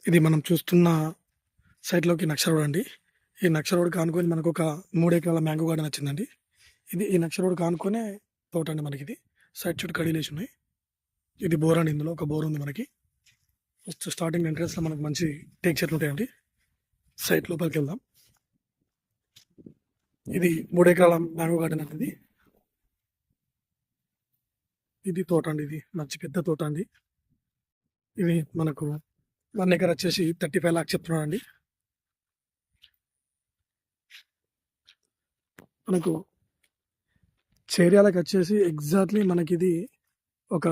ఇది మనం చూస్తున్న సైట్‌లోకి నక్ష రోడ్ అండి. ఈ నక్ష రోడ్‌కి ఆనుకొని మనకొక 3 ఎకరాల మ్యాంగో గార్డెన్ వచ్చిందండి. ఈ నక్ష రోడ్‌కి ఆనుకునే తోట అండి మనకిది. సైడ్ చుట్టూ కడీలేసున్నాయి. ఇది బోర్ అండి, ఇందులో ఒక బోర్ ఉంది మనకి. ఫస్ట్ స్టార్టింగ్ ఎంట్రన్స్‌లో మనకు మంచి టేక్ చెట్లు ఉంటాయండి. సైట్ లోపలికెళ్దాం. ఇది 3 ఎకరాల మ్యాంగో గార్డెన్ అండి ఇది. ఇది తోట అండి, ఇది మంచి పెద్ద తోట అండి. ఇది మనకు 1 ఎకర్ వచ్చేసి 35 లాక్స్ చెప్తున్నాడండి. మనకు చేర్యాలకు వచ్చేసి ఎగ్జాక్ట్లీ మనకిది ఒక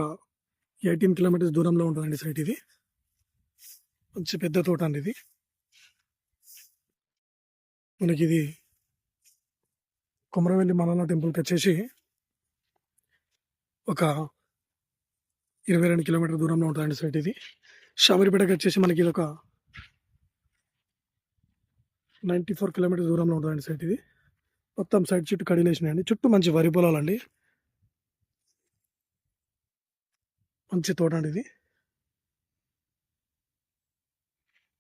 18 కిలోమీటర్స్ దూరంలో ఉంటుందండి సైట్ ఇది. మంచి పెద్ద తోట అండి ఇది. మనకిది కొమరవెల్లి మల్లన్న టెంపుల్కి వచ్చేసి ఒక 22 కిలోమీటర్ దూరంలో ఉంటుందండి సైట్ ఇది. షామీర్పేటకి వచ్చేసి మనకి ఇది ఒక 94 కిలోమీటర్ దూరంలో ఉంటుందండి సైట్ ఇది. మొత్తం సైడ్ చుట్టూ కడీలేసినాయండి. చుట్టూ మంచి వరి పొలాలండి. మంచి తోట అండి ఇది.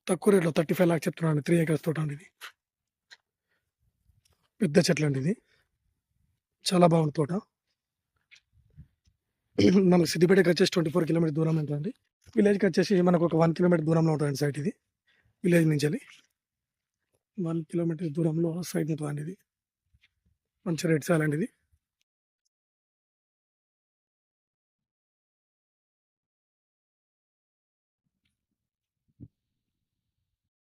తక్కువ రేట్లో 35 లాక్స్ చెప్తున్నానండి. 3 ఎకర్స్ తోట అండి ఇది. పెద్ద చెట్లు అండి ఇది. చాలా బాగుంది తోట. మనకు సిద్దిపేటకి వచ్చేసి 24 కిలోమీటర్ దూరం ఉంటుందండి. విలేజ్కి వచ్చేసి మనకు ఒక 1 కిలోమీటర్ దూరంలో ఉంటుందండి సైట్ ఇది. విలేజ్ నుంచి 1 కిలోమీటర్ దూరంలో సైట్ ఉంటుందండి ఇది. మంచి రేట్ సాల్ అండి ఇది.